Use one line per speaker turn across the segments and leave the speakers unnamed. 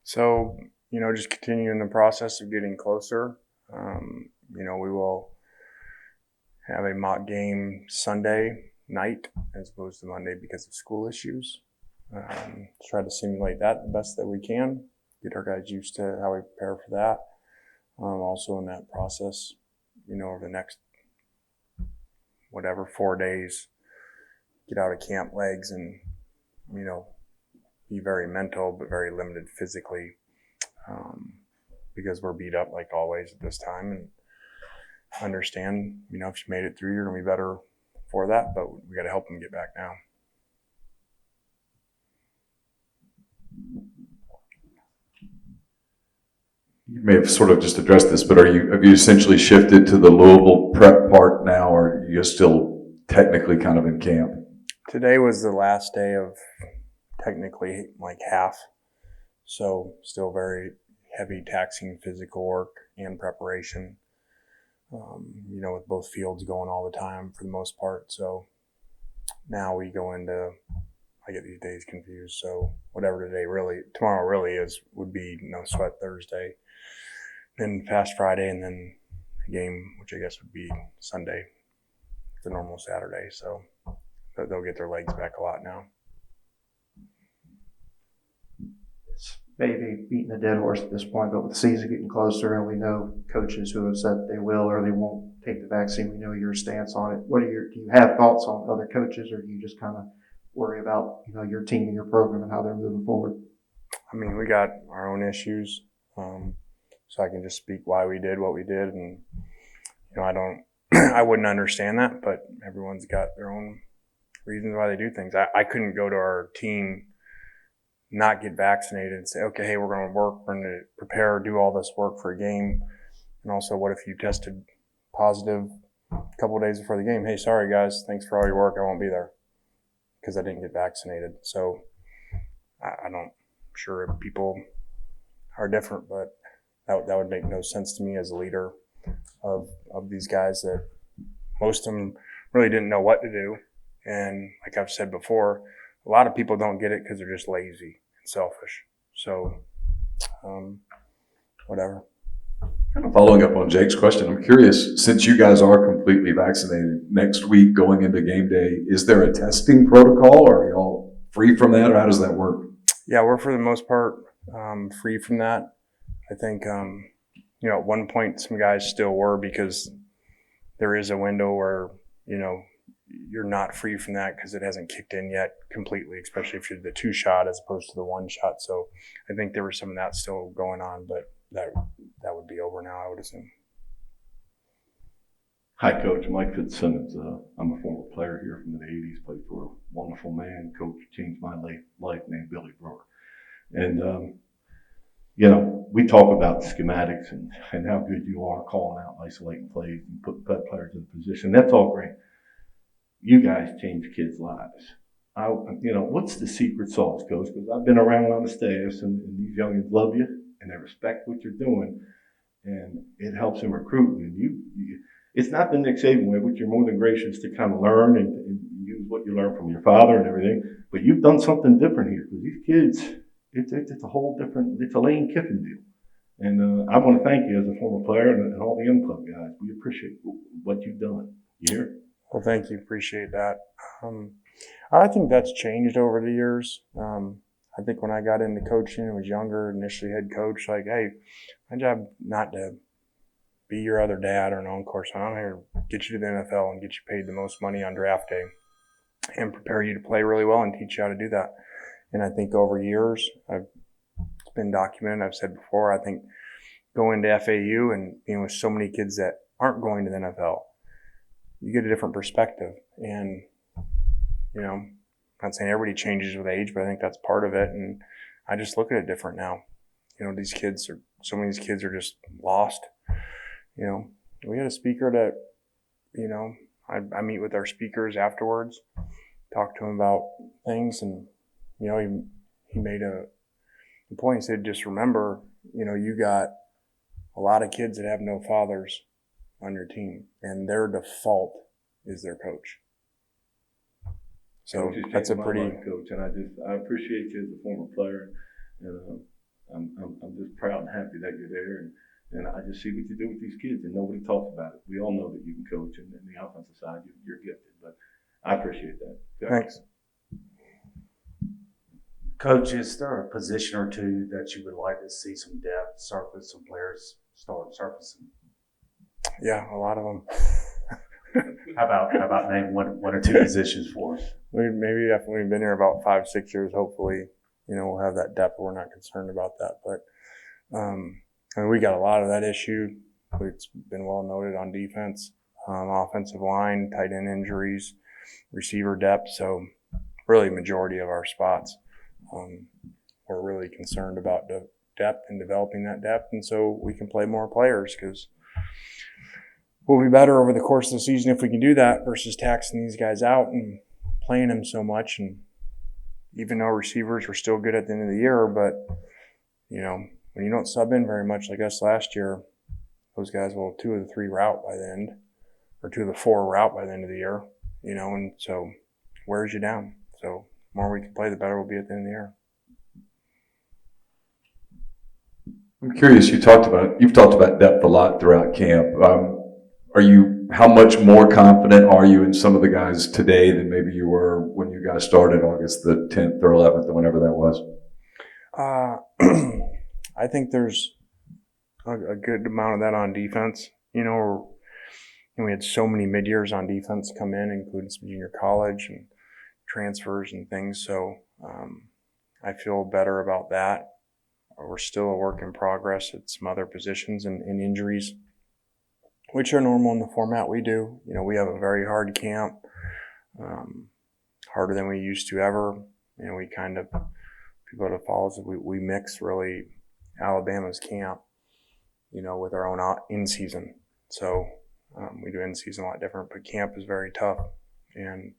So, just continuing the process of getting closer. We will have a mock game Sunday night as opposed to Monday because of school issues. Try to simulate that the best that we can, get our guys used to how we prepare for that. Also in that process, over the next 4 days, get out of camp legs and, be very mental but very limited physically, because we're beat up like always at this time, and understand, if you made it through, you're going to be better for that, but we got to help them get back now.
You may have sort of just addressed this, but have you essentially shifted to the Louisville prep part now, or are you still technically kind of in camp?
Today was the last day of technically like half, so still very heavy taxing physical work and preparation, with both fields going all the time for the most part. So now we go into, I get these days confused, so whatever tomorrow really would be No Sweat Thursday, then Fast Friday, and then a game, which I guess would be Sunday, the normal Saturday. So they'll get their legs back a lot now.
It's maybe beating a dead horse at this point, but with the season getting closer and we know coaches who have said they will or they won't take the vaccine, we know your stance on it. Do you have thoughts on other coaches, or do you just kind of worry about, your team and your program and how they're moving forward?
I mean, we got our own issues, so I can just speak why we did what we did, and I wouldn't understand that, but everyone's got their own reasons why they do things. I couldn't go to our team, not get vaccinated, and say, okay, hey, we're going to work, we're going to prepare, do all this work for a game. And also, what if you tested positive a couple of days before the game? Hey, sorry guys, thanks for all your work, I won't be there because I didn't get vaccinated. So I'm sure people are different, but that would make no sense to me as a leader of these guys, that most of them really didn't know what to do. And like I've said before, a lot of people don't get it because they're just lazy and selfish. So, whatever.
Kind of following up on Jake's question, I'm curious, since you guys are completely vaccinated, next week going into game day, is there a testing protocol, or are y'all free from that, or how does that work?
Yeah, we're for the most part free from that. I think, at one point some guys still were, because there is a window where, you're not free from that because it hasn't kicked in yet completely, especially if you're the 2-shot as opposed to the 1-shot. So I think there was some of that still going on, but that would be over now, I would assume.
Hi, Coach. Mike Fitzsimmons. I'm a former player here from the 80s, played for a wonderful man, coach, changed my life, named Billy Brewer. And, we talk about schematics and how good you are calling out, isolating plays, and putting players in position. That's all great. You guys change kids' lives. What's the secret sauce, Coach? Because I've been around on the staffs, and these youngins love you, and they respect what you're doing, and it helps them recruit. And it's not the Nick Saban way, which you're more than gracious to kind of learn and use what you learned from your father and everything. But you've done something different here, because these kids, it's a whole different, it's a Lane Kiffin deal. And I want to thank you as a former player and all the young club guys. We appreciate what you've done. You hear?
Well, thank you. Appreciate that. I think that's changed over the years. I think when I got into coaching and was younger, initially head coach, like, hey, my job not to be your other dad or an on-court son. I'm here to get you to the NFL and get you paid the most money on draft day and prepare you to play really well and teach you how to do that. And I think over years, it's been documented. I've said before, I think going to FAU and being with so many kids that aren't going to the NFL, you get a different perspective. And, I'm not saying everybody changes with age, but I think that's part of it. And I just look at it different now. So many of these kids are just lost. We had a speaker that, I meet with our speakers afterwards, talk to him about things, and, he made a point. He said, just remember, you got a lot of kids that have no fathers on your team, and their default is their coach. So that's a pretty
life, Coach, and I appreciate you as a former player, and I'm proud and happy that you're there. And I just see what you do with these kids, and nobody talks about it. We all know that you can coach, and the offensive side, you're gifted. But I appreciate that.
Thanks.
Coach, is there a position or two that you would like to see some depth surface, some players start surfacing?
Yeah, a lot of them.
How about name one or two positions for us?
Maybe after we've been here about 5-6 years, hopefully, we'll have that depth. We're not concerned about that. But, we got a lot of that issue. It's been well noted on defense, offensive line, tight end injuries, receiver depth. So really majority of our spots, we're really concerned about the depth and developing that depth. And so we can play more players because we'll be better over the course of the season if we can do that versus taxing these guys out and playing them so much. And even though receivers were still good at the end of the year, but, when you don't sub in very much like us last year, those guys will 2 of the 3 route by the end, or 2 of the 4 route by the end of the year, and so wears you down. So the more we can play, the better we'll be at the end of the year.
I'm curious, you've talked about depth a lot throughout camp. How much more confident are you in some of the guys today than maybe you were when you guys started August the 10th or 11th or whenever that was?
I think there's a good amount of that on defense. We had so many mid-years on defense come in, including some junior college and transfers and things. So I feel better about that. We're still a work in progress at some other positions and injuries, which are normal in the format we do. We have a very hard camp, harder than we used to ever. We kind of, people that follow us, we mix really Alabama's camp, with our own in-season. So we do in-season a lot different, but camp is very tough. And,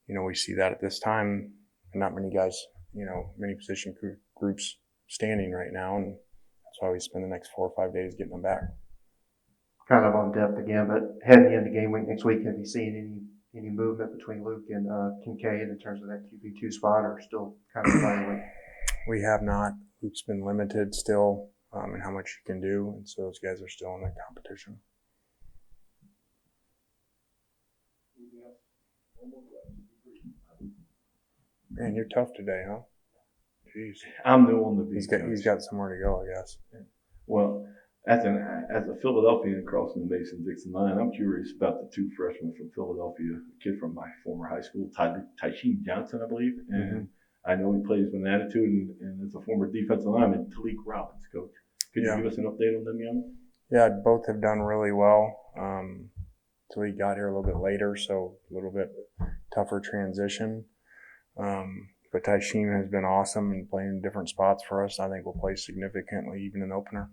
we see that at this time, not many guys, many position groups standing right now. And that's why we spend the next 4 or 5 days getting them back.
Kind of on depth again, but heading into game week next week, have you seen any movement between Luke and Kincaid in terms of that QB2 spot, or still kind of evaluating?
We have not. Luke's been limited still in how much he can do, and so those guys are still in the competition. Man, you're tough today, huh? Jeez.
I'm new on the beat.
He's got somewhere to go, I guess.
Well, as a Philadelphian crossing the Mason-Dixon line, I'm curious about the 2 freshmen from Philadelphia, a kid from my former high school, Tysheem Johnson, I believe, and I know he plays with an attitude, and as a former defensive lineman, Talik Robbins, coach. Could you give us an update on them, young?
Yeah, both have done really well. Talik got here a little bit later, so a little bit tougher transition. But Tysheem has been awesome and playing in different spots for us. I think we'll play significantly even in the opener.